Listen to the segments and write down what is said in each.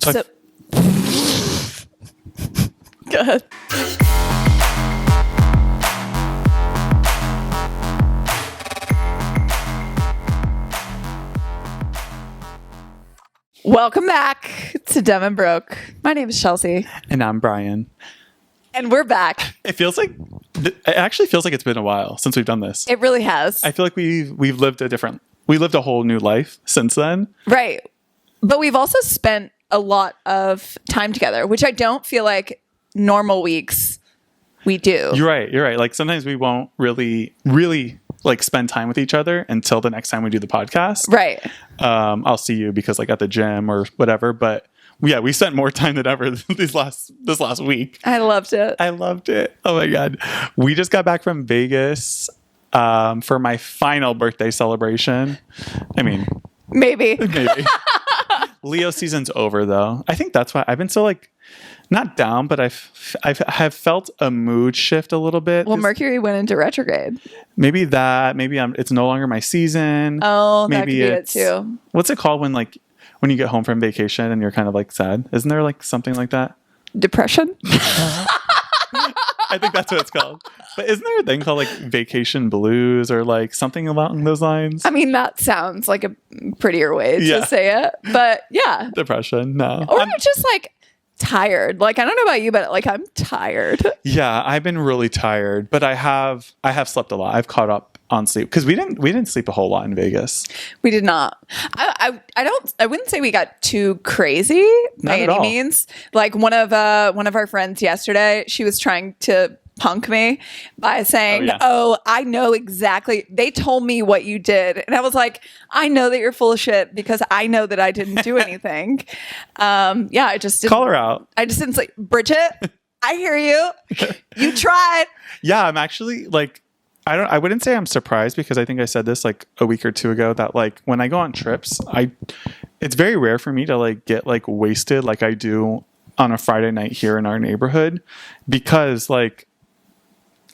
So, go ahead. Welcome back to Dumb and Broke. My name is Chelsea. And I'm Bryan. And we're back. It actually feels like it's been a while since we've done this. It really has. I feel like we've lived a whole new life since then. Right. But we've also spent a lot of time together, which I don't feel like normal weeks we do. You're right. Like sometimes we won't really like spend time with each other until the next time we do the podcast. Right. I'll see you because like at the gym or whatever, but yeah, we spent more time than ever this last week. I loved it. Oh my God. We just got back from Vegas for my final birthday celebration. I mean, maybe. Leo season's over though. I think that's why I've been so like not down, but I've felt a mood shift a little bit. Well, Mercury went into retrograde. Maybe it's no longer my season. Oh, maybe that could be it too. What's it called when you get home from vacation and you're kind of like sad? Isn't there like something like that? Depression? I think that's what it's called. But isn't there a thing called like vacation blues or like something along those lines? I mean, that sounds like a prettier way to say it. But yeah. Depression, no. Or I'm just like tired. Like, I don't know about you, but like I'm tired. Yeah, I've been really tired, but I have slept a lot. I've caught up on sleep because we didn't sleep a whole lot in Vegas. We did not. I wouldn't say we got too crazy by any means. Like one of our friends yesterday, she was trying to punk me by saying, oh, I know exactly. They told me what you did. And I was like, I know that you're full of shit because I know that I didn't do anything. I just didn't. Call her out. I just didn't say, Bridget, I hear you. You tried. Yeah, I'm actually like, I wouldn't say I'm surprised because I think I said this like a week or two ago that like when I go on trips, it's very rare for me to like get like wasted like I do on a Friday night here in our neighborhood because like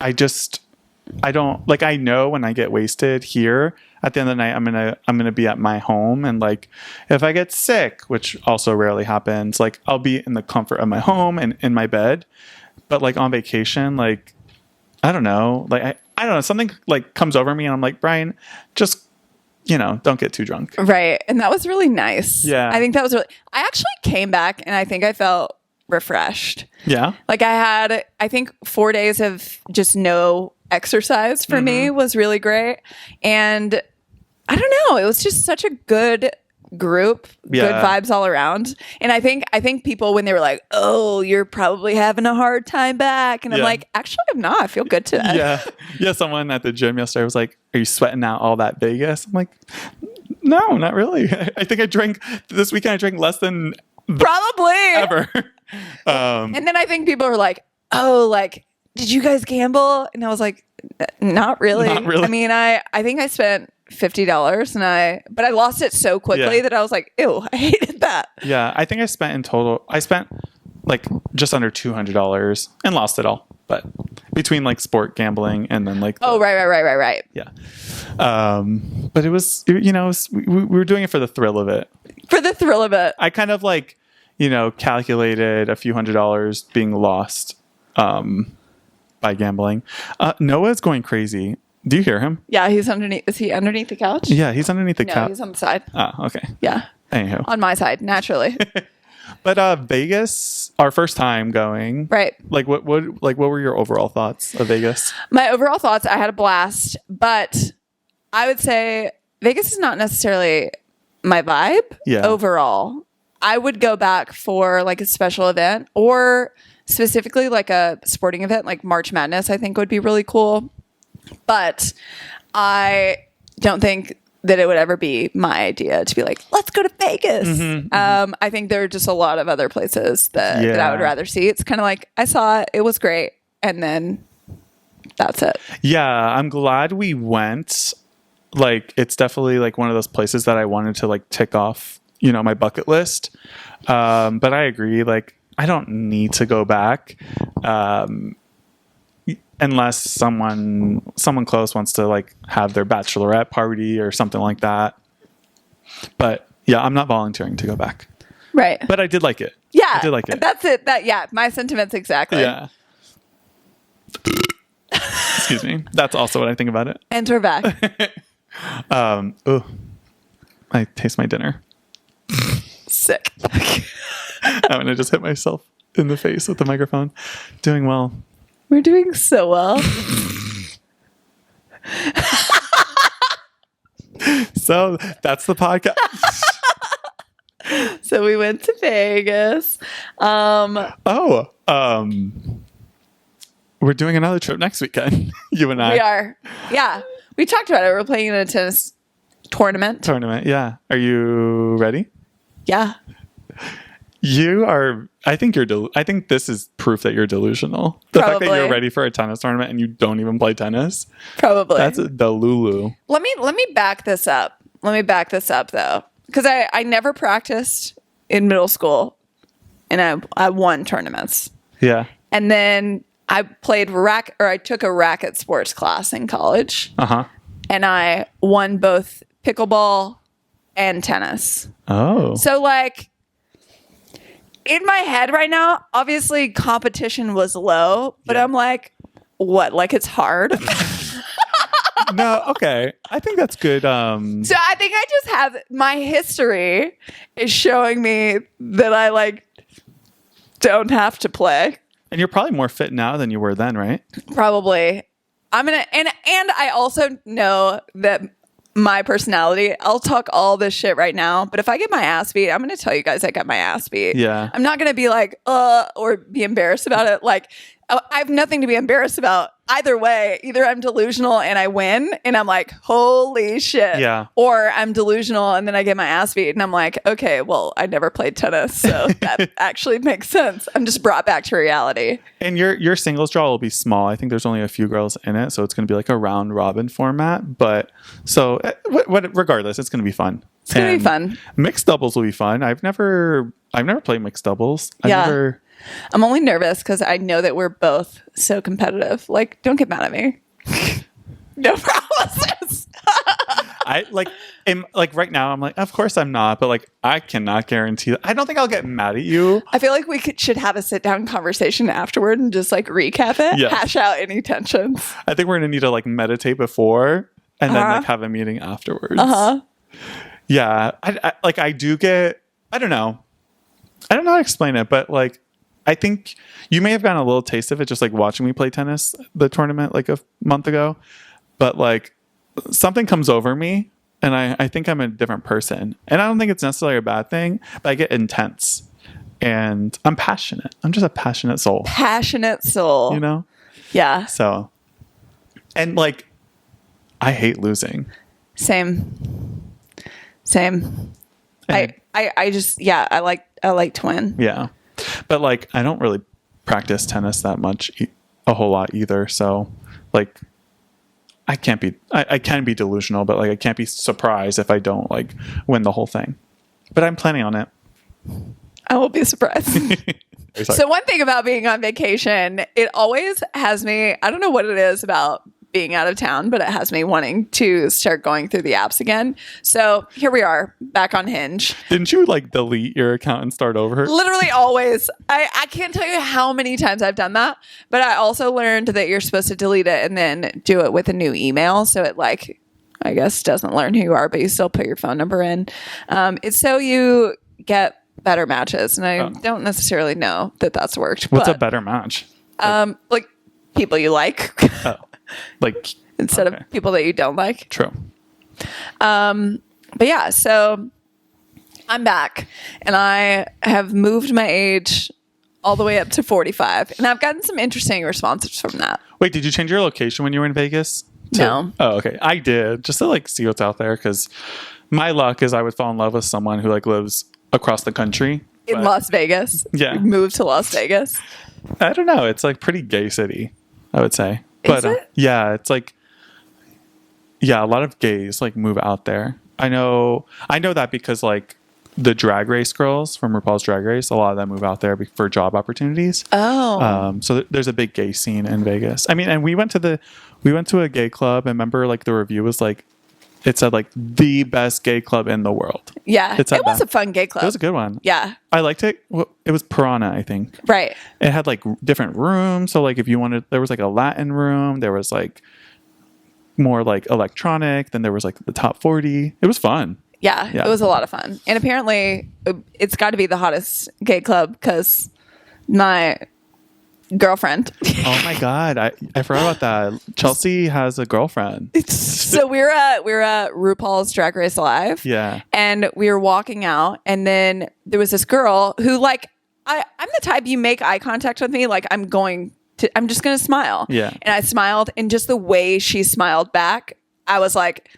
I don't like, I know when I get wasted here at the end of the night, I'm going to be at my home. And like, if I get sick, which also rarely happens, like I'll be in the comfort of my home and in my bed. But like on vacation, like, I don't know, like, I don't know, something like comes over me and I'm like, Bryan, just, don't get too drunk. Right. And that was really nice. Yeah. I think that was I actually came back and I think I felt refreshed. Yeah. Like I think 4 days of just no exercise for me was really great. And I don't know, it was just such a good group, good vibes all around. And I think people, when they were like, oh, you're probably having a hard time back. And I'm like, actually, I'm not. I feel good today. Yeah. Someone at the gym yesterday was like, are you sweating out all that Vegas? I'm like, no, not really. I think this weekend I drank less than probably ever. And then I think people are like, oh, like, did you guys gamble? And I was like, not really. I mean, I think I spent $50 but I lost it so quickly that I was like, ew, I hated that. Yeah. I think I spent like just under $200 and lost it all. But between like sport gambling and then like, right. Yeah. But it was, we were doing it for the thrill of it. I kind of like, calculated a few $100s being lost by gambling. Noah's going crazy. Do you hear him? Yeah, he's underneath. Is he underneath the couch? Yeah, he's underneath the couch. No, he's on the side. Oh, okay. Yeah. Anyhow. On my side, naturally. But Vegas, our first time going. Right. Like what were your overall thoughts of Vegas? My overall thoughts, I had a blast, but I would say Vegas is not necessarily my vibe overall. I would go back for like a special event or specifically like a sporting event like March Madness, I think would be really cool. But I don't think that it would ever be my idea to be like, let's go to Vegas. I think there are just a lot of other places that I would rather see. It's kind of like, I saw it was great. And then that's it. Yeah, I'm glad we went. Like, it's definitely like one of those places that I wanted to like tick off, my bucket list. But I agree. Like, I don't need to go back. Unless someone close wants to like have their bachelorette party or something like that. But yeah, I'm not volunteering to go back. Right. But I did like it. Yeah. I did like it. That's it. My sentiments exactly. Yeah. Excuse me. That's also what I think about it. And we're back. I taste my dinner. Sick. I'm going to just hit myself in the face with the microphone. Doing well. We're doing so well. So that's the podcast. So we went to Vegas. We're doing another trip next weekend. You and I. We are. Yeah. We talked about it. We're playing in a tennis tournament. Yeah. Are you ready? Yeah. You are. I think I think this is proof that you're delusional. The fact that you're ready for a tennis tournament and you don't even play tennis. Probably. That's the Lulu. Let me back this up. Though, because I never practiced in middle school, and I won tournaments. Yeah. And then I I took a racket sports class in college. And I won both pickleball and tennis. Oh. So like in my head right now, obviously competition was low, but I'm like, what? Like it's hard. No, okay. I think that's good. So I think I just have my history is showing me that I like don't have to play. And you're probably more fit now than you were then, right? Probably. I'm gonna and I also know that my personality, I'll talk all this shit right now, but if I get my ass beat, I'm gonna tell you guys I got my ass beat. Yeah. I'm not gonna be like, or be embarrassed about it. Like I have nothing to be embarrassed about either way. Either I'm delusional and I win and I'm like, holy shit. Yeah. Or I'm delusional and then I get my ass beat and I'm like, okay, well, I never played tennis. So that actually makes sense. I'm just brought back to reality. And your singles draw will be small. I think there's only a few girls in it. So it's going to be like a round robin format. But so regardless, it's going to be fun. It's going to be fun. Mixed doubles will be fun. I've never played mixed doubles. I'm only nervous because I know that we're both so competitive. Like, don't get mad at me. No promises. I like right now. I'm like, of course I'm not, but like I cannot guarantee that. I don't think I'll get mad at you. I feel like we should have a sit down conversation afterward and just like recap it, hash out any tensions. I think we're gonna need to like meditate before and then like have a meeting afterwards. Yeah, I do get. I don't know how to explain it, but like. I think you may have gotten a little taste of it just like watching me play tennis, the tournament like a month ago. But like something comes over me and I think I'm a different person. And I don't think it's necessarily a bad thing, but I get intense and I'm passionate. I'm just a passionate soul. Passionate soul. You know? Yeah. So, and like, I hate losing. Same. I just, I like to win. Yeah. But like, I don't really practice tennis that much, a whole lot either. So like, I can be delusional, but like, I can't be surprised if I don't like win the whole thing, but I'm planning on it. I will be surprised. So one thing about being on vacation, it always has me, I don't know what it is about being out of town, but it has me wanting to start going through the apps again. So here we are back on Hinge. Didn't you like delete your account and start over? Literally always. I can't tell you how many times I've done that, but I also learned that you're supposed to delete it and then do it with a new email. So it like, I guess doesn't learn who you are, but you still put your phone number in. It's so you get better matches. And I don't necessarily know that that's worked. What's a better match? Like people you like. Like instead of people that you don't like. True. But yeah, so I'm back and I have moved my age all the way up to 45 and I've gotten some interesting responses from that. Wait, did you change your location when you were in Vegas? No. Oh, okay. I did just to like see what's out there. Cause my luck is I would fall in love with someone who like lives across the country. In Las Vegas. Yeah. Moved to Las Vegas. I don't know. It's like pretty gay city, I would say. Is it? Yeah, it's like, a lot of gays like move out there. I know that because like the Drag Race girls from RuPaul's Drag Race, a lot of them move out there for job opportunities. Oh. So there's a big gay scene in Vegas. I mean, and we went to a gay club and remember like the review was like it said like the best gay club in the world. Yeah. It was a fun gay club. It was a good one. Yeah. I liked it. Well, it was Piranha, I think. Right. It had like different rooms. So like if you wanted, there was like a Latin room. There was like more like electronic. Then there was like the top 40. It was fun. Yeah. It was a lot of fun. And apparently it's got to be the hottest gay club because my girlfriend. Oh my God. I forgot about that. Chelsea has a girlfriend. So we were at RuPaul's Drag Race Live. Yeah. And we were walking out and then there was this girl who like, I'm the type you make eye contact with me. Like I'm just going to smile. Yeah. And I smiled and just the way she smiled back, I was like,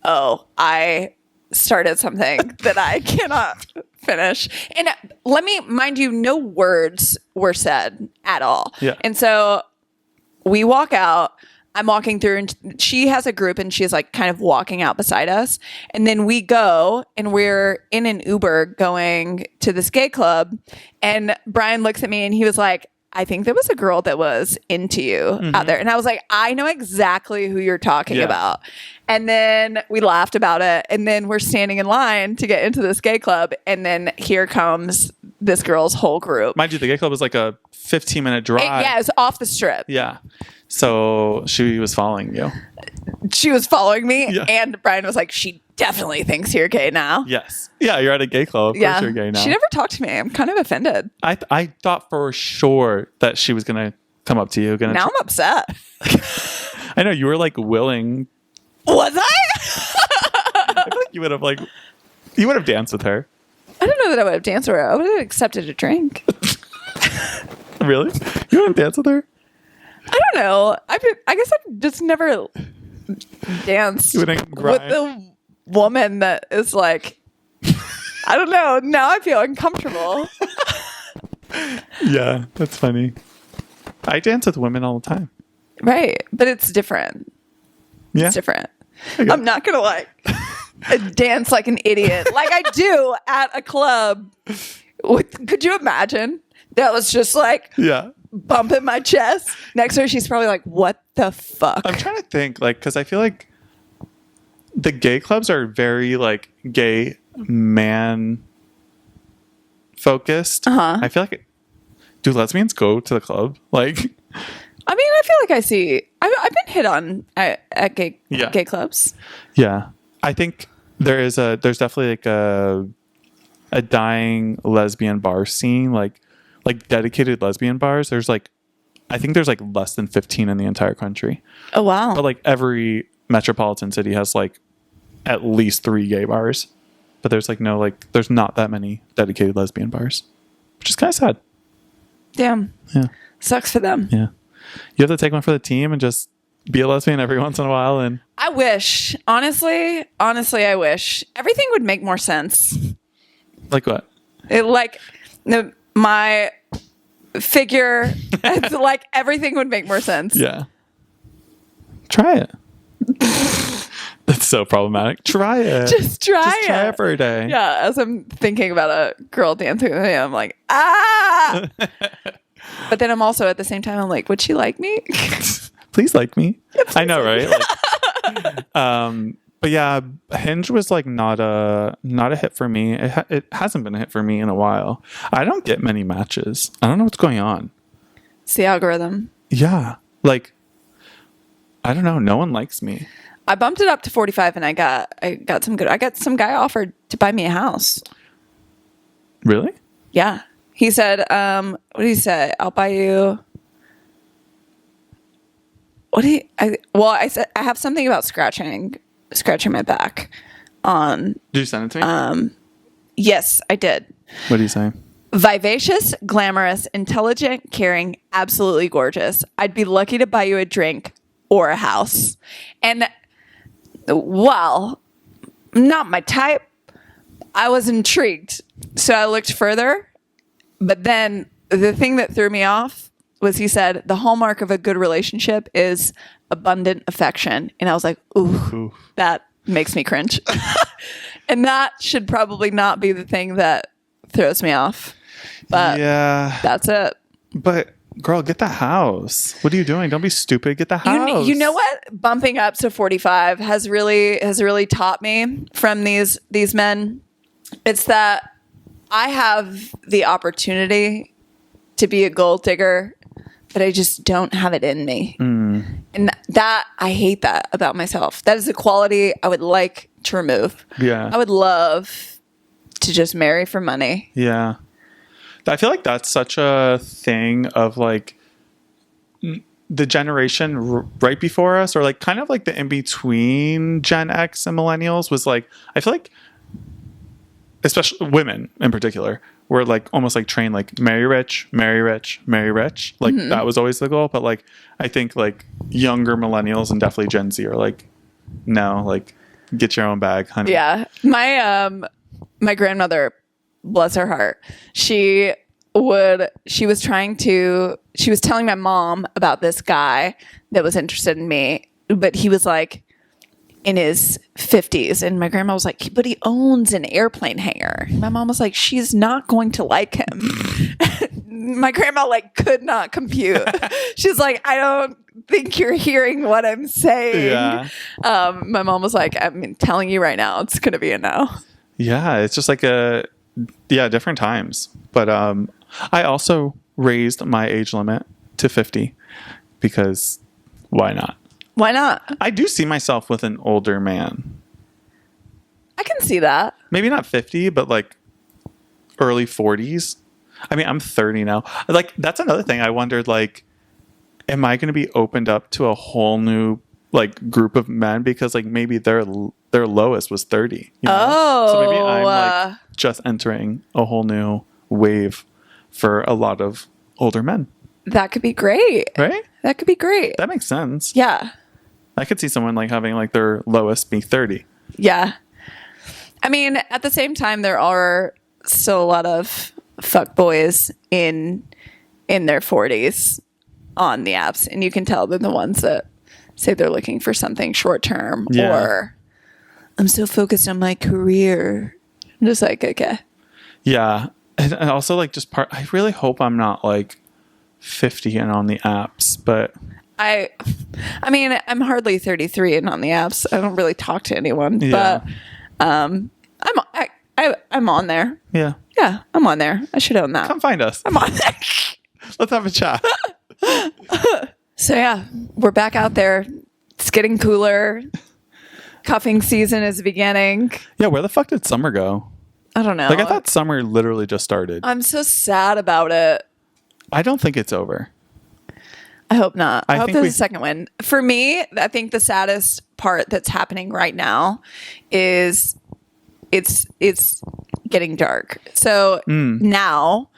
oh, I started something that I cannot finish. And let me mind you, no words were said at all. Yeah. And so we walk out. I'm walking through and she has a group and she's like kind of walking out beside us. And then we go and we're in an Uber going to this gay club. And Bryan looks at me and he was like, I think there was a girl that was into you out there. And I was like, I know exactly who you're talking about. And then we laughed about it. And then we're standing in line to get into this gay club. And then here comes this girl's whole group. Mind you, the gay club was like a 15-minute drive. Yeah, it was off the strip. Yeah. So she was following you. She was following me. Yeah. And Bryan was like, she definitely thinks you're gay now. Yes. Yeah, you're at a gay club. Of course you're gay now. She never talked to me. I'm kind of offended. I thought for sure that she was going to come up to you. Now I'm upset. I know. You were like willing. Was I? I feel like you would have danced with her. I don't know that I would have danced with her. I would have accepted a drink. Really? You would have danced with her? I don't know. I guess I've just never danced with the woman that is like, I don't know. Now I feel uncomfortable. Yeah, that's funny. I dance with women all the time. Right. But it's different. Yeah. It's different. I'm not going to like dance like an idiot like I do at a club. Could you imagine? That was just like bumping my chest. Next to her, she's probably like, what the fuck? I'm trying to think, like, because I feel like the gay clubs are very like gay man focused. I feel like, do lesbians go to the club? Like, I mean, I feel like I see. I've been hit on at gay clubs. Yeah, I think there's definitely like a dying lesbian bar scene, like dedicated lesbian bars. There's like, I think there's like less than 15 in the entire country. Oh wow! But like every metropolitan city has like at least 3 gay bars, but there's like there's not that many dedicated lesbian bars, which is kind of sad. Damn. Yeah. Sucks for them. Yeah. You have to take one for the team and just be a lesbian every once in a while. And I wish, honestly, I wish everything would make more sense. Like what? My figure, it's like everything would make more sense. Yeah. Try it. That's so problematic. Try it. Just try it for a day. Yeah. As I'm thinking about a girl dancing with me, I'm like, ah. But then I'm also at the same time, I'm like, would she like me? Please like me. Yeah, I know, right? Like, but yeah, Hinge was like not a hit for me. It hasn't been a hit for me in a while. I don't get many matches. I don't know what's going on. It's the algorithm. Yeah. Like, I don't know. No one likes me. I bumped it up to 45 and I got some guy offered to buy me a house. Really? Yeah. He said, what did he say? I'll buy you. I said, I have something about scratching my back on. Did you send it to me? Yes, I did. What do you say? Vivacious, glamorous, intelligent, caring, absolutely gorgeous. I'd be lucky to buy you a drink or a house. And while not my type, I was intrigued. So I looked further. But then the thing that threw me off was he said, the hallmark of a good relationship is abundant affection. And I was like, ooh. That makes me cringe. And that should probably not be the thing that throws me off. But yeah, that's it. But girl, get the house. What are you doing? Don't be stupid. Get the house. You know what? Bumping up to 45 has really taught me from these men. It's that I have the opportunity to be a gold digger, but I just don't have it in me. And that, I hate that about myself. That is a quality I would like to remove. Yeah. I would love to just marry for money. Yeah. I feel like that's such a thing of like the generation right before us, or like kind of like the in between Gen X and millennials was like, I feel like, especially women in particular, were like almost like trained like marry rich, marry rich, marry rich. Like that was always the goal. But like, I think like younger millennials and definitely Gen Z are like, no, like get your own bag, honey. Yeah. My grandmother, bless her heart, she was telling my mom about this guy that was interested in me, but he was like in his 50s, and my grandma was like, but he owns an airplane hangar. And my mom was like, she's not going to like him. My grandma like could not compute. She's like, I don't think you're hearing what I'm saying. Yeah. My mom was like, I'm telling you right now, it's gonna be a no. Yeah, it's just like different times. But I also raised my age limit to 50 because why not? Why not? I do see myself with an older man. I can see that. Maybe not 50, but like early 40s. I mean, I'm 30 now. Like, that's another thing I wondered, like, am I going to be opened up to a whole new like group of men because like maybe their lowest was 30. You know? Oh. So maybe I'm like just entering a whole new wave for a lot of older men. That could be great. Right? That could be great. That makes sense. Yeah. I could see someone like having like their lowest be 30. Yeah. I mean, at the same time, there are still a lot of fuck boys in their 40s on the apps, and you can tell they're the ones that say they're looking for something short term, or I'm so focused on my career. I'm just like, okay. Yeah. And also like I really hope I'm not like 50 and on the apps, but I mean, I'm hardly 33 and on the apps. I don't really talk to anyone, but I'm on there. Yeah. Yeah, I'm on there. I should own that. Come find us. I'm on there. Let's have a chat. So yeah, we're back out there. It's getting cooler. Cuffing season is beginning. Yeah, where the fuck did summer go? I don't know. Like, I thought summer literally just started. I'm so sad about it. I don't think it's over. I hope not. I hope think there's a second one. For me, I think the saddest part that's happening right now is it's getting dark. So now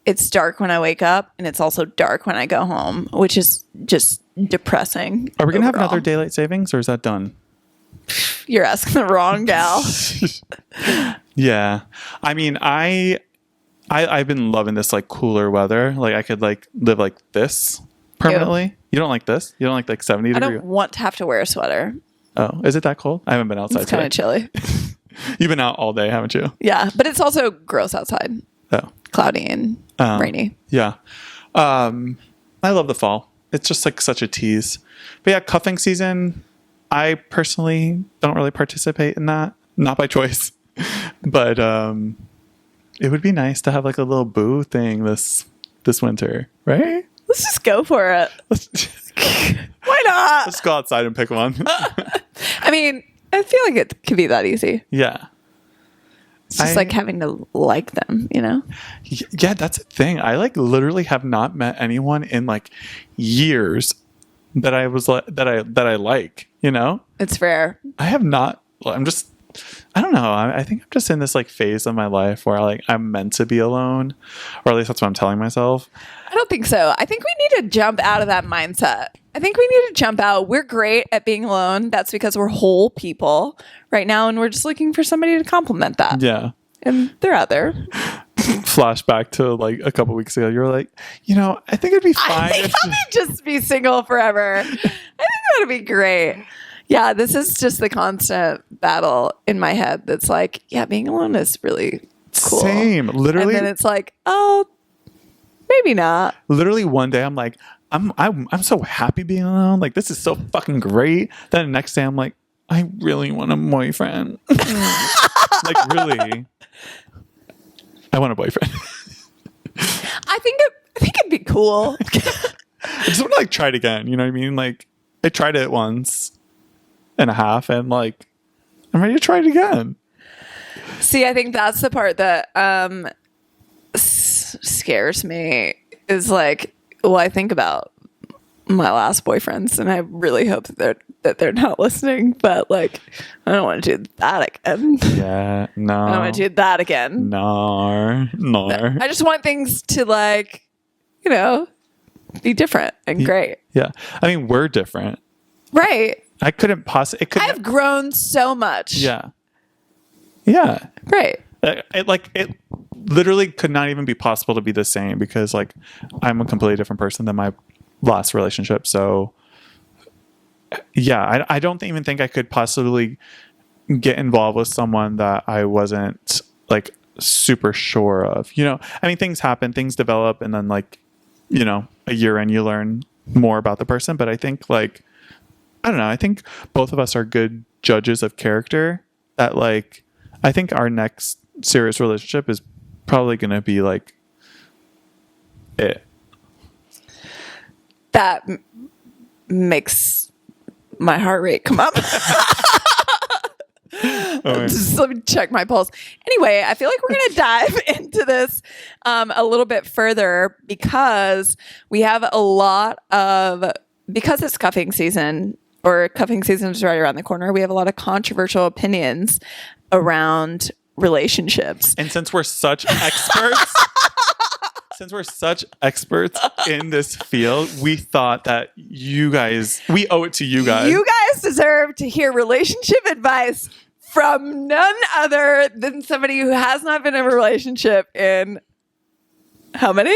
it's dark when I wake up, and it's also dark when I go home, which is just depressing. Are we going to have another daylight savings, or is that done? You're asking the wrong gal. Yeah. I mean, I've been loving this like cooler weather. Like I could like live like this permanently. Ew. You don't like this? You don't like 70 degrees? I don't want to have to wear a sweater. Oh, is it that cold? I haven't been outside today. It's kind of chilly. You've been out all day, haven't you? Yeah, but it's also gross outside. Oh. Cloudy and rainy. Yeah. I love the fall. It's just like such a tease. But yeah, cuffing season, I personally don't really participate in that. Not by choice. But it would be nice to have like a little boo thing this winter, right? Let's just go for it. Why not? Let's go outside and pick one. I mean, I feel like it could be that easy. Yeah. It's just like having to like them, you know? Yeah, that's the thing. I like literally have not met anyone in like years that I was like that I like, you know? It's rare. I have not. I don't know. I think I'm just in this like phase of my life where like I'm meant to be alone, or at least that's what I'm telling myself. I don't think so. I think we need to jump out of that mindset. I think we need to jump out. We're great at being alone. That's because we're whole people right now, and we're just looking for somebody to complement that. Yeah. And they're out there. Flashback to like a couple weeks ago. You were like, I think it'd be fine. I think I would just be single forever. I think that would be great. Yeah, this is just the constant battle in my head that's like, yeah, being alone is really cool. Same. Literally. And then it's like, oh, Maybe not. Literally one day I'm like, I'm so happy being alone. Like, this is so fucking great. Then the next day I'm like, I really want a boyfriend. Like, really, I want a boyfriend. I think it'd be cool. I just want to like try it again. You know what I mean? Like, I tried it once and a half, and like, I'm ready to try it again. See, I think that's the part that scares me. Is like, well, I think about my last boyfriends, and I really hope that they're not listening. But like, I don't want to do that again. Yeah, no. I don't want to do that again. No. I just want things to like, you know, be different and great. Yeah, I mean, we're different, right? I couldn't possibly. I've grown so much. Yeah. Right. It literally could not even be possible to be the same, because like I'm a completely different person than my last relationship. So yeah, I don't even think I could possibly get involved with someone that I wasn't like super sure of. You know, I mean, things happen, things develop, and then like, you know, a year in, you learn more about the person. But I think like, I don't know, I think both of us are good judges of character. That like, I think our next serious relationship is probably going to be like it. That makes my heart rate come up. Just let me check my pulse. Anyway, I feel like we're going to dive into this a little bit further, because we have a lot of, because it's cuffing season, or cuffing season is right around the corner, we have a lot of controversial opinions around relationships. And since we're such experts, in this field, we thought that we owe it to you guys. You guys deserve to hear relationship advice from none other than somebody who has not been in a relationship in how many?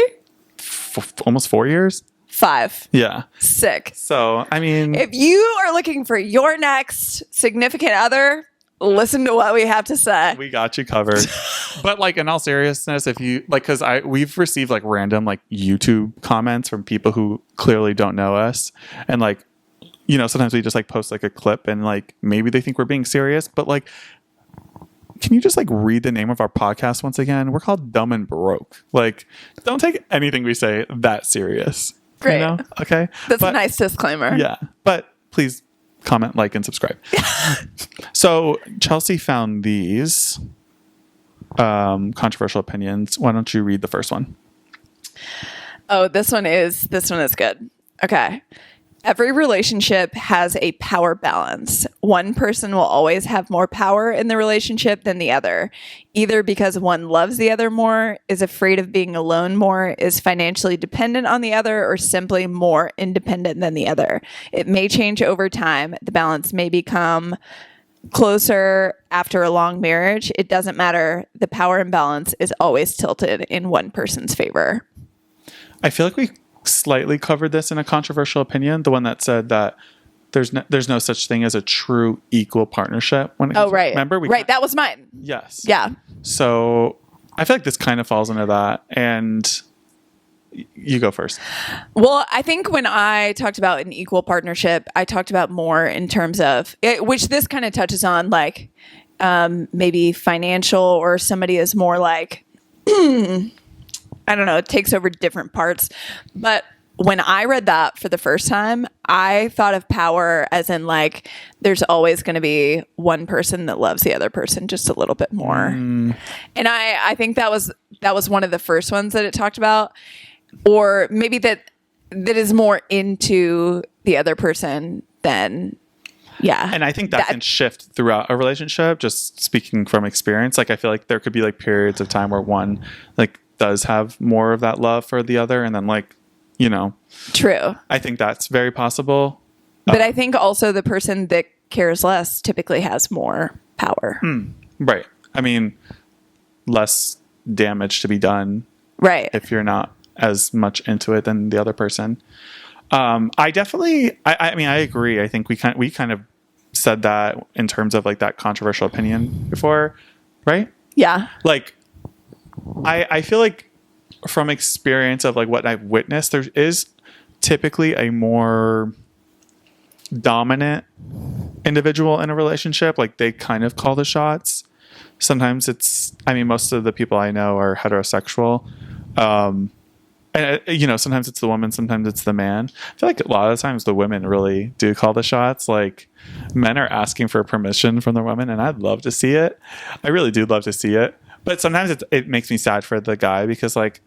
Almost 4 years? 5. Yeah. Sick. So, I mean, if you are looking for your next significant other, listen to what we have to say. We got you covered. But like, in all seriousness, if you like, because we've received like random like YouTube comments from people who clearly don't know us, and like, you know, sometimes we just like post like a clip, and like maybe they think we're being serious, but like, can you just like read the name of our podcast once again? We're called Dumb and Broke. Like, don't take anything we say that serious. Great. You know? Okay. That's a nice disclaimer. Yeah. But please comment, like, and subscribe. So Chelsea found these controversial opinions. Why don't you read the first one? Oh, this one is good. Okay. Every relationship has a power balance. One person will always have more power in the relationship than the other, either because one loves the other more, is afraid of being alone more, is financially dependent on the other, or simply more independent than the other. It may change over time. The balance may become closer after a long marriage. It doesn't matter. The power imbalance is always tilted in one person's favor. I feel like we slightly covered this in a controversial opinion, the one that said that there's no such thing as a true equal partnership. Right. Remember? That was mine. Yes. Yeah. So I feel like this kind of falls into that, and you go first. Well, I think when I talked about an equal partnership, I talked about more in terms of which this kind of touches on, like maybe financial, or somebody is more like I don't know, it takes over different parts. But when I read that for the first time, I thought of power as in like, there's always going to be one person that loves the other person just a little bit more. And I think that was one of the first ones that it talked about, or maybe that is more into the other person than, yeah. And I think that can shift throughout a relationship, just speaking from experience. Like, I feel like there could be like periods of time where one like does have more of that love for the other, and then like, you know, true. I think that's very possible. But I think also the person that cares less typically has more power. Right. I mean, less damage to be done. Right. If you're not as much into it than the other person. I definitely, I mean, I agree. I think we kind of said that in terms of like that controversial opinion before, right? Yeah. Like, I feel like from experience of like what I've witnessed, there is typically a more dominant individual in a relationship. Like they kind of call the shots. Sometimes most of the people I know are heterosexual. And sometimes it's the woman, sometimes it's the man. I feel like a lot of the times the women really do call the shots. Like men are asking for permission from the women, and I'd love to see it. I really do love to see it. But sometimes it makes me sad for the guy because like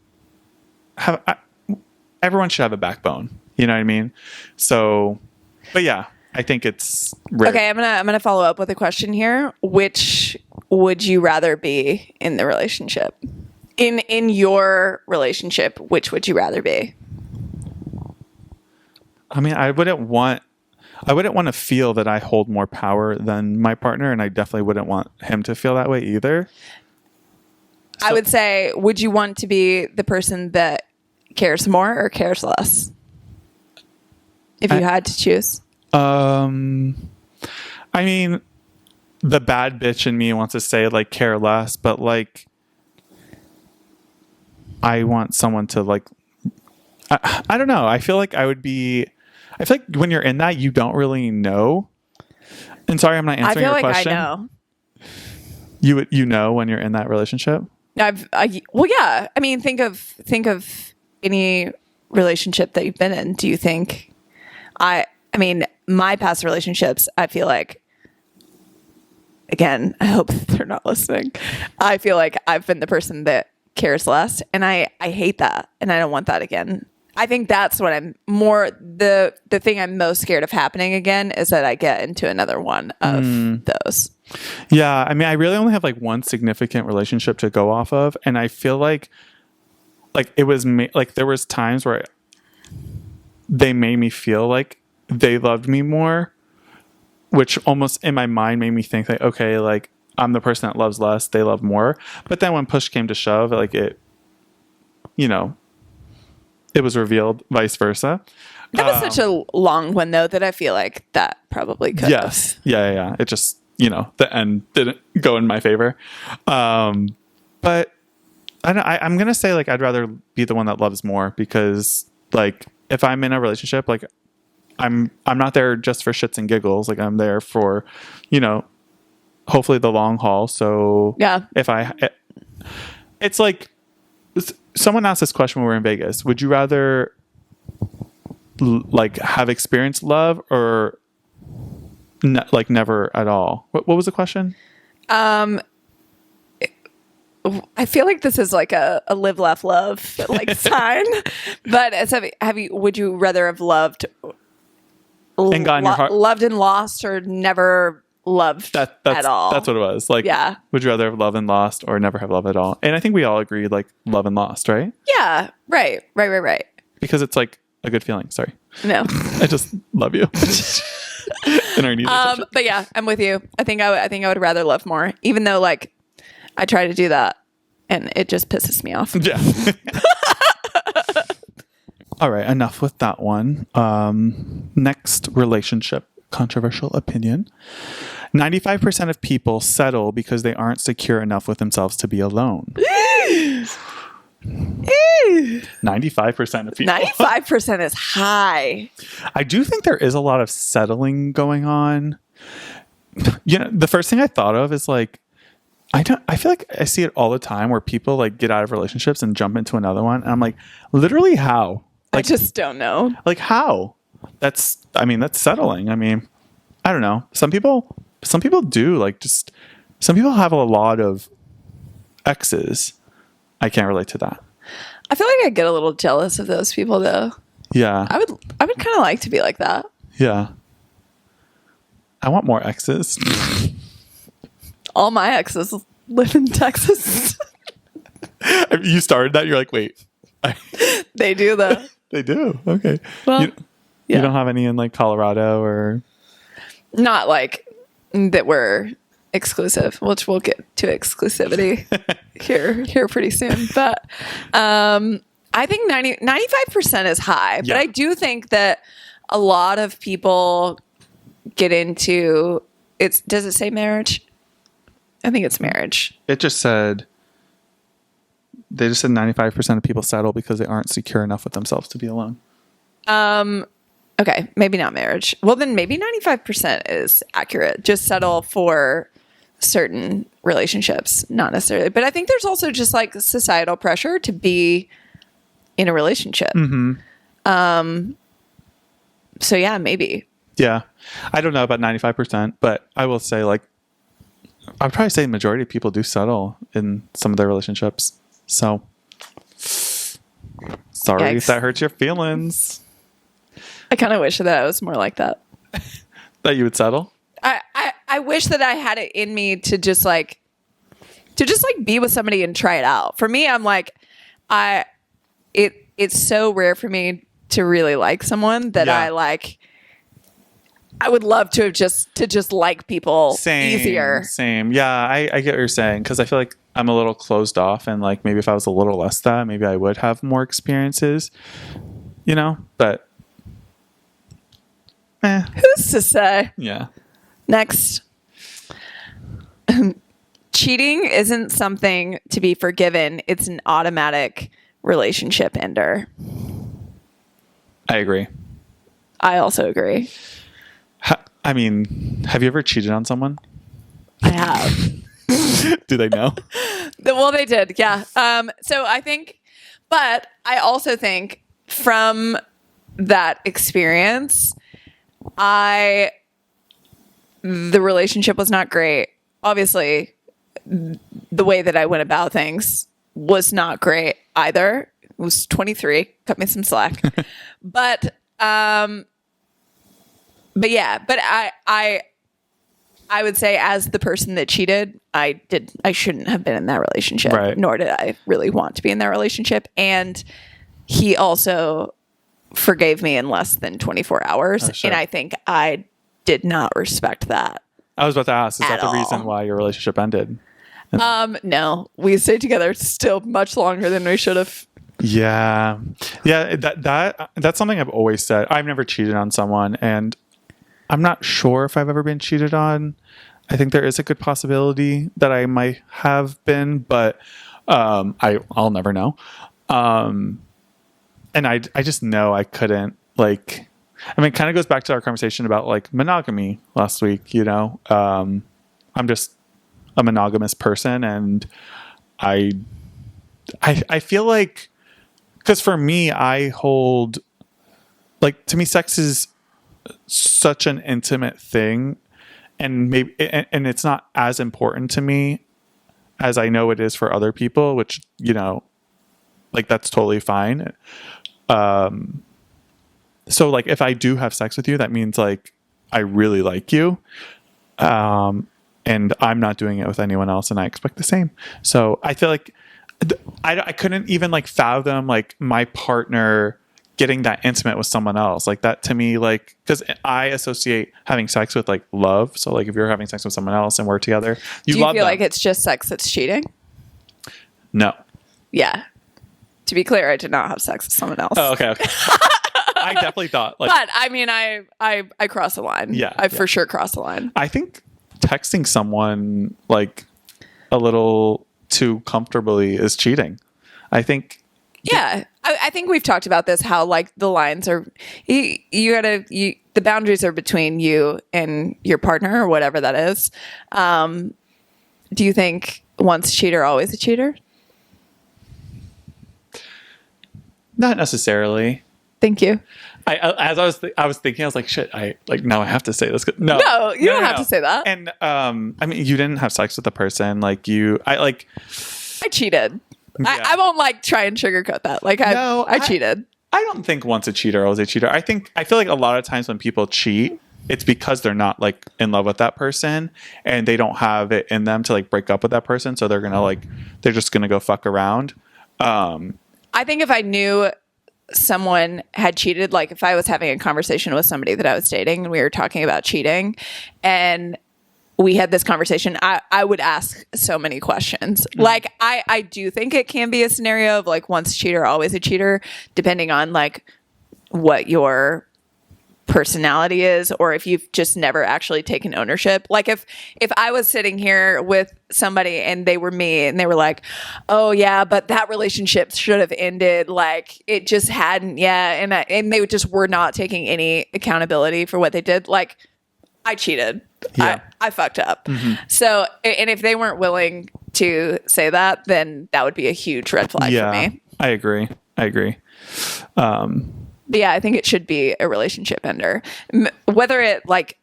everyone should have a backbone. You know what I mean? So, but yeah, I think it's rare. Okay, I'm gonna follow up with a question here. Which would you rather be in the relationship? In your relationship, which would you rather be? I mean, I wouldn't want to feel that I hold more power than my partner, and I definitely wouldn't want him to feel that way either. So, I would say, would you want to be the person that cares more or cares less? If you had to choose. I mean, the bad bitch in me wants to say like care less, but like I want someone to like, I don't know. I feel like I feel like when you're in that, you don't really know. And sorry, I'm not answering your question. I know. You know when you're in that relationship? Well, yeah. I mean, think of any relationship that you've been in. Do you think I mean, my past relationships, I feel like, again, I hope they're not listening. I feel like I've been the person that cares less, and I hate that, and I don't want that again. I think that's what the thing I'm most scared of happening again is that I get into another one of those. Yeah, I mean, I really only have like one significant relationship to go off of, and I feel like it was like there was times where they made me feel like they loved me more, which almost in my mind made me think like, okay, like I'm the person that loves less, they love more. But then when push came to shove, like it was revealed vice versa. That was such a long one though that I feel like that probably could. Yes. Yeah. It just, the end didn't go in my favor. But I'm going to say like, I'd rather be the one that loves more because like if I'm in a relationship, like I'm not there just for shits and giggles. Like I'm there for, hopefully the long haul. So yeah, it's like someone asked this question when we were in Vegas. Would you rather like have experienced love or like never at all? What was the question? I feel like this is like a live, laugh, love like sign, but would you rather have loved and gotten your heart loved and lost or never loved at all? That's what it was. Like, yeah. Would you rather have loved and lost or never have loved at all? And I think we all agreed like love and lost, right? Yeah. Right. Because it's like a good feeling. Sorry. No. I just love you. In our need but yeah, I'm with you. I think I would rather love more, even though like I try to do that and it just pisses me off. Yeah. All right. Enough with that one. Next relationship controversial opinion. 95% of people settle because they aren't secure enough with themselves to be alone. 95% of people. 95% is high. I do think there is a lot of settling going on. The first thing I thought of is like, I feel like I see it all the time where people like get out of relationships and jump into another one. And I'm like, literally how? Like, I just don't know. Like how? That's settling. I mean, I don't know. Some people do like just, some people have a lot of exes. I can't relate to that. I feel like I get a little jealous of those people though. Yeah. I would kind of like to be like that. Yeah. I want more exes. All my exes live in Texas. You started that? You're like, wait. They do though. They do. Okay. Well, you don't have any in like Colorado or? Not like that were exclusive, which we'll get to exclusivity here pretty soon. But I think 95% is high. Yeah. But I do think that a lot of people get into it's. Does it say marriage? I think it's marriage. It just said They just said 95% of people settle because they aren't secure enough with themselves to be alone. Okay, maybe not marriage. Well, then maybe 95% is accurate. Just settle for certain relationships, not necessarily. But I think there's also just like societal pressure to be in a relationship. So yeah, maybe. Yeah. I don't know about 95%, but I will say like, I'd probably say the majority of people do settle in some of their relationships. So sorry if that hurts your feelings. I kind of wish that I was more like that. That you would settle? I wish that I had it in me to just like be with somebody and try it out. For me, I'm like, it's so rare for me to really like someone that I would love to have just like people easier. Same. Yeah, I get what you're saying, because I feel like I'm a little closed off, and like maybe if I was a little less that, maybe I would have more experiences, you know, but who's to say? Yeah. Next. Cheating isn't something to be forgiven. It's an automatic relationship ender. I agree. I also agree. I mean, have you ever cheated on someone? I have. Do they know? Well, they did. Yeah. So I think, but I also think from that experience, the relationship was not great. Obviously, the way that I went about things was not great either. It was 23. Cut me some slack. But yeah, but I would say as the person that cheated, I shouldn't have been in that relationship, right. Nor did I really want to be in that relationship. And he also forgave me in less than 24 hours. Sure. And I think I did not respect that. I was about to ask, is that the reason why your relationship ended? No, we stayed together still much longer than we should have. Yeah. Yeah. That's something I've always said. I've never cheated on someone, and I'm not sure if I've ever been cheated on. I think there is a good possibility that I might have been, but I'll never know. And I just know I couldn't, like, I mean, it kind of goes back to our conversation about like monogamy last week, you know. I'm just a monogamous person, and I feel like, because for me, I hold, like, to me, sex is such an intimate thing, and it's not as important to me as I know it is for other people, which, you know, like, that's totally fine. So like, if I do have sex with you, that means like I really like you, and I'm not doing it with anyone else, and I expect the same. So I feel like I couldn't even like fathom like my partner getting that intimate with someone else. Like, that to me, like, because I associate having sex with like love. So like, if you're having sex with someone else and we're together, do you feel like it's just sex that's cheating? No. Yeah. To be clear, I did not have sex with someone else. Oh, okay. I definitely thought, like, but I mean, I crossed the line. Yeah, I for sure crossed the line. I think texting someone like a little too comfortably is cheating. I think. Yeah, I think we've talked about this. How like the lines are, the boundaries are between you and your partner or whatever that is. Do you think once a cheater, always a cheater? Not necessarily. Thank you. I was thinking, I was like, shit, now I have to say this. No, you don't have to say that. And I mean, you didn't have sex with the person. Like, I cheated. Yeah. I won't like try and sugarcoat that. Like, I cheated. I don't think once a cheater, always a cheater. I feel like a lot of times when people cheat, it's because they're not like in love with that person, and they don't have it in them to like break up with that person. So they're just gonna go fuck around. I think if I knew someone had cheated, like if I was having a conversation with somebody that I was dating and we were talking about cheating and we had this conversation, I would ask so many questions. Mm-hmm. Like, I do think it can be a scenario of like once a cheater, always a cheater, depending on like what your personality is, or if you've just never actually taken ownership. Like if I was sitting here with somebody and they were me and they were like, oh yeah, but that relationship should have ended, like it just hadn't yet, and they just were not taking any accountability for what they did, like I cheated. Yeah. I fucked up. So, and if they weren't willing to say that, then that would be a huge red flag for me. I agree. But yeah, I think it should be a relationship ender. Whether it like,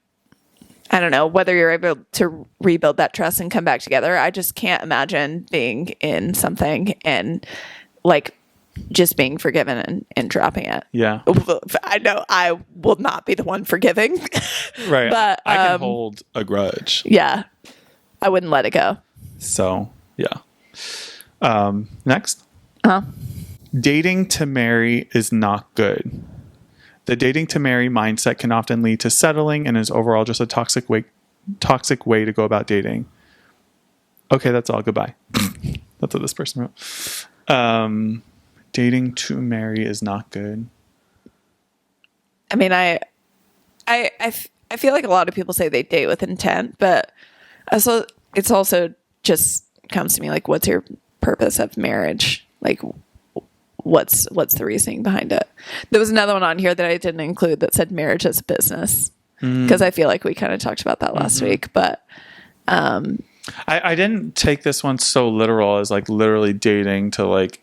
I don't know, whether you're able to rebuild that trust and come back together. I just can't imagine being in something and like just being forgiven and dropping it. Yeah. I know I will not be the one forgiving. Right. But I can hold a grudge. Yeah. I wouldn't let it go. So, yeah. Next. Uh-huh. Dating to marry is not good. The dating to marry mindset can often lead to settling and is overall just a toxic way to go about dating. Okay, that's all. Goodbye. That's what this person wrote. Dating to marry is not good. I mean, I feel like a lot of people say they date with intent, but also it's also just comes to me like, what's your purpose of marriage? Like, what's the reasoning behind it? There was another one on here that I didn't include that said marriage as a business, because I feel like we kind of talked about that last week, but I didn't take this one so literal as like literally dating to like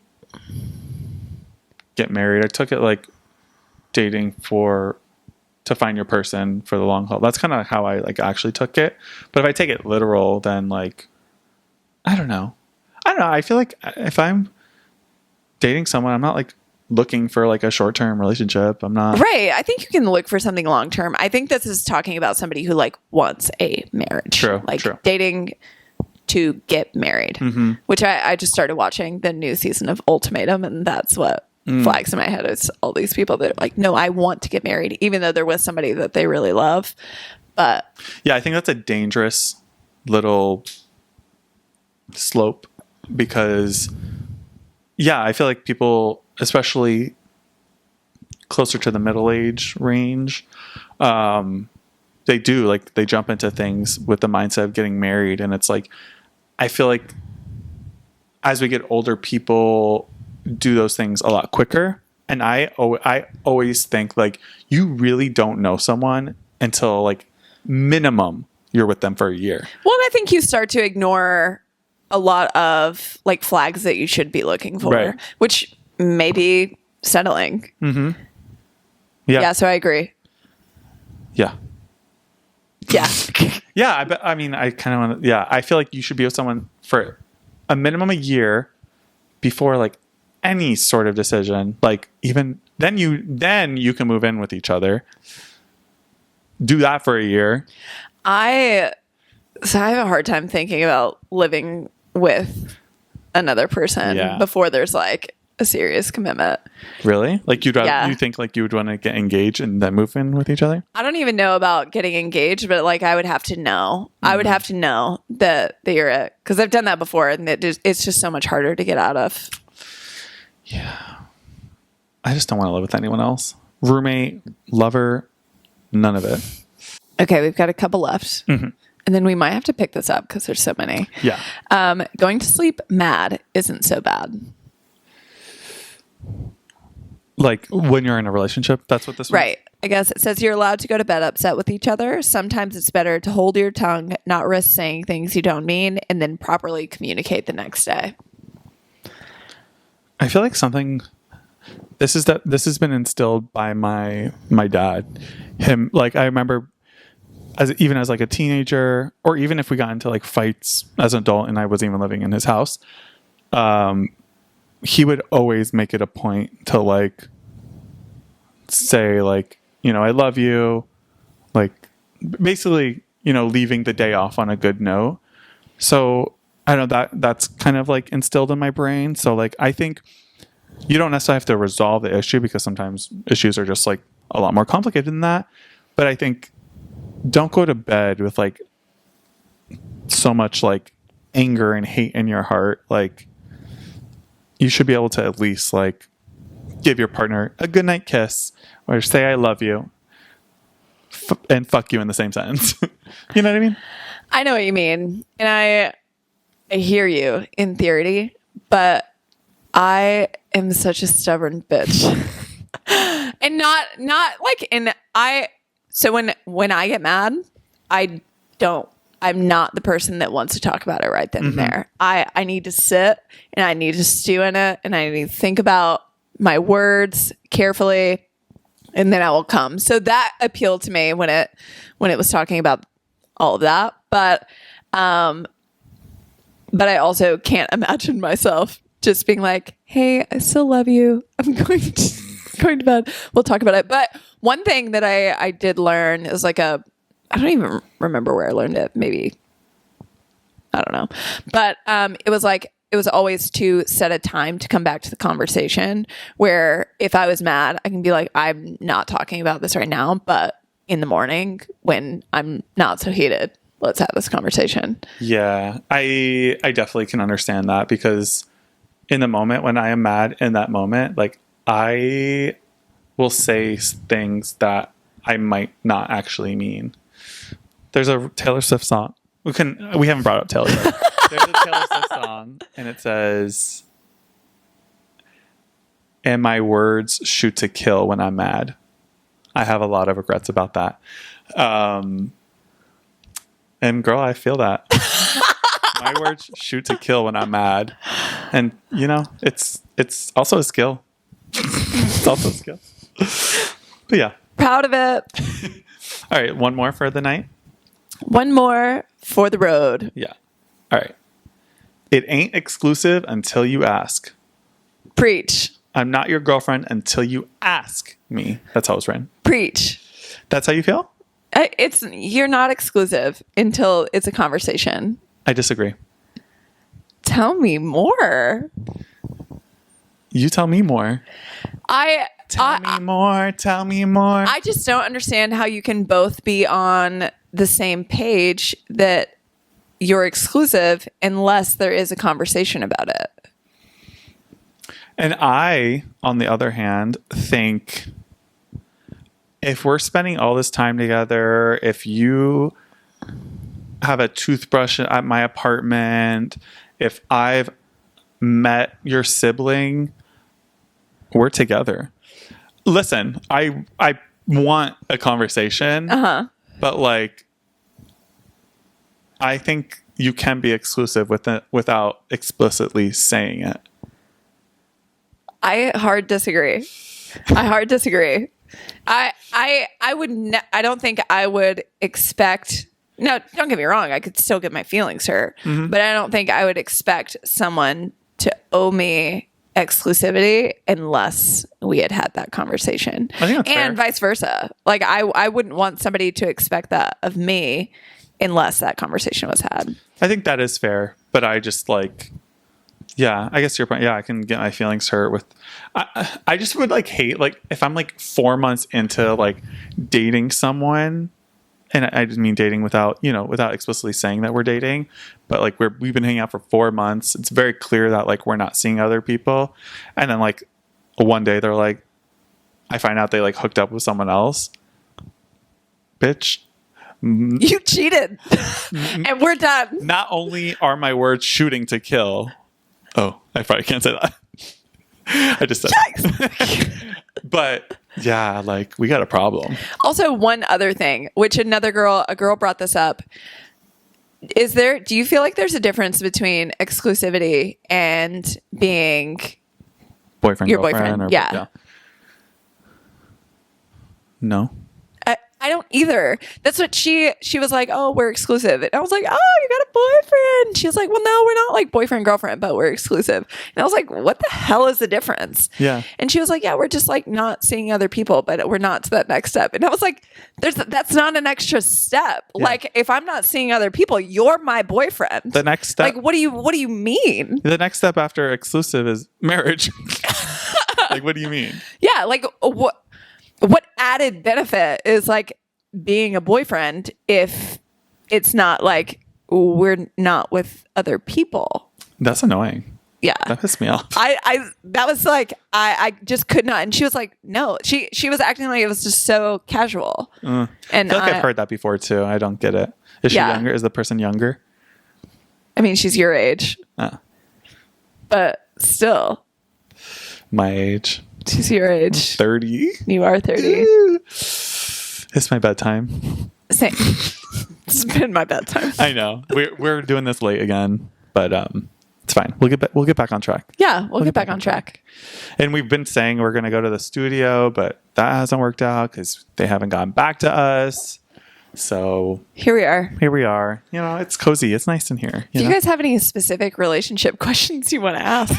get married. I took it like dating to find your person for the long haul. That's kind of how I like actually took it. But if I take it literal, then like, I don't know. I feel like if I'm dating someone, I'm not like looking for like a short-term relationship. I'm not. Right. I think you can look for something long-term. I think this is talking about somebody who like wants a marriage. True. Dating to get married, which I just started watching the new season of Ultimatum, and that's what flags in my head is all these people that are like, no, I want to get married, even though they're with somebody that they really love. But yeah, I think that's a dangerous little slope because I feel like people, especially closer to the middle age range, they jump into things with the mindset of getting married. And it's like, I feel like as we get older, people do those things a lot quicker. And I always think like, you really don't know someone until like minimum you're with them for a year. Well, and I think you start to ignore a lot of like flags that you should be looking for, right, which may be settling. Yeah. So I agree. Yeah. Yeah. Yeah. I mean, I kind of want to, I feel like you should be with someone for a minimum a year before like any sort of decision. Like even then you can move in with each other. Do that for a year. I have a hard time thinking about living with another person before there's like a serious commitment. Really? Like you think like you would want to get engaged and then move in with each other? I don't even know about getting engaged, but like I would have to know. I would have to know that you're it, because I've done that before, and it's just so much harder to get out of. Yeah. I just don't want to live with anyone else. Roommate, lover, none of it. Okay, we've got a couple left. And then we might have to pick this up because there's so many. Yeah. Going to sleep mad isn't so bad. Like when you're in a relationship, that's what this means? Right. I guess it says you're allowed to go to bed upset with each other. Sometimes it's better to hold your tongue, not risk saying things you don't mean, and then properly communicate the next day. I feel like this has been instilled by my dad. Him, like I remember even as like a teenager, or even if we got into like fights as an adult and I wasn't even living in his house, he would always make it a point to like say like, I love you, like basically, leaving the day off on a good note. So I know that's kind of like instilled in my brain. So like, I think you don't necessarily have to resolve the issue, because sometimes issues are just like a lot more complicated than that. But I think don't go to bed with like so much like anger and hate in your heart. Like you should be able to at least like give your partner a goodnight kiss or say I love you. and fuck you in the same sentence. You know what I mean? I know what you mean. And I hear you in theory, but I am such a stubborn bitch. And not like so when I get mad, I'm not the person that wants to talk about it right then and there. I need to sit and I need to stew in it and I need to think about my words carefully and then I will come. So that appealed to me when it was talking about all of that. But I also can't imagine myself just being like, hey, I still love you. I'm going to bed. We'll talk about it. But one thing that I did learn is like I don't even remember where I learned it. Maybe, I don't know. But it was always to set a time to come back to the conversation where if I was mad, I can be like, I'm not talking about this right now, but in the morning when I'm not so heated, let's have this conversation. Yeah, I definitely can understand that because in the moment when I am mad in that moment, like I will say things that I might not actually mean. There's a Taylor Swift song. We haven't brought up Taylor yet. There's a Taylor Swift song and it says, and my words shoot to kill when I'm mad. I have a lot of regrets about that. And girl, I feel that. My words shoot to kill when I'm mad. And you know, it's also a skill. It's also a skill. But yeah. Proud of it. All right, one more for the night. One more for the road. Yeah. All right. It ain't exclusive until you ask. Preach. I'm not your girlfriend until you ask me. That's how it's written. Preach. That's how you feel? You're not exclusive until it's a conversation. I disagree. Tell me more. You tell me more. Tell me more. I just don't understand how you can both be on the same page that you're exclusive unless there is a conversation about it. And I, on the other hand, think if we're spending all this time together, if you have a toothbrush at my apartment, if I've met your sibling, we're together. Listen, I want a conversation, but like, I think you can be exclusive without explicitly saying it. I hard disagree. I don't think I would expect. No, don't get me wrong. I could still get my feelings hurt, but I don't think I would expect someone to owe me exclusivity unless we had that conversation. I think that's and fair. Vice versa. Like I wouldn't want somebody to expect that of me unless that conversation was had. I think that is fair, but I just like, yeah, I guess your point. Yeah, I can get my feelings hurt with. I just would like hate like if I'm like 4 months into like dating someone, and I just mean dating without explicitly saying that we're dating, but like we've been hanging out for 4 months. It's very clear that like we're not seeing other people, and then like one day they're like, I find out they like hooked up with someone else. Bitch. You cheated, and we're done. Not only are my words shooting to kill. Oh, I probably can't say that. I just said that. But yeah, like we got a problem. Also, one other thing, which a girl brought this up. Do you feel like there's a difference between exclusivity and being boyfriend? Or, yeah. No. I don't either. That's what she was like, oh, we're exclusive. And I was like, oh, you got a boyfriend. She was like, well, no, we're not like boyfriend, girlfriend, but we're exclusive. And I was like, what the hell is the difference? Yeah. And she was like, yeah, we're just like not seeing other people, but we're not to that next step. And I was like, that's not an extra step. Yeah. Like if I'm not seeing other people, you're my boyfriend. The next step. Like, what do you mean? The next step after exclusive is marriage. Like, what do you mean? Yeah. Like what added benefit is like being a boyfriend if it's not like we're not with other people? That's annoying. Yeah. That pissed me off. That was like, I just could not. And she was like, no, she was acting like it was just so casual. And I feel like I've heard that before too. I don't get it. Is she younger? Is the person younger? I mean, she's your age. But still. My age. She's your age. 30. You are 30. It's my bedtime. Same. It's been my bedtime. I know. We're doing this late again, but it's fine. We'll get back on track. Yeah, we'll get back on track. And we've been saying we're going to go to the studio, but that hasn't worked out because they haven't gotten back to us. So here we are. You know, it's cozy. It's nice in here. Do you guys have any specific relationship questions you want to ask?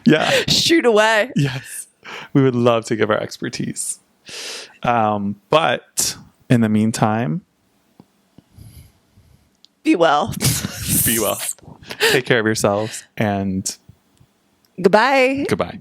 Yeah. Shoot away. Yes. We would love to give our expertise. But in the meantime, be well. Be well. Take care of yourselves and goodbye. Goodbye.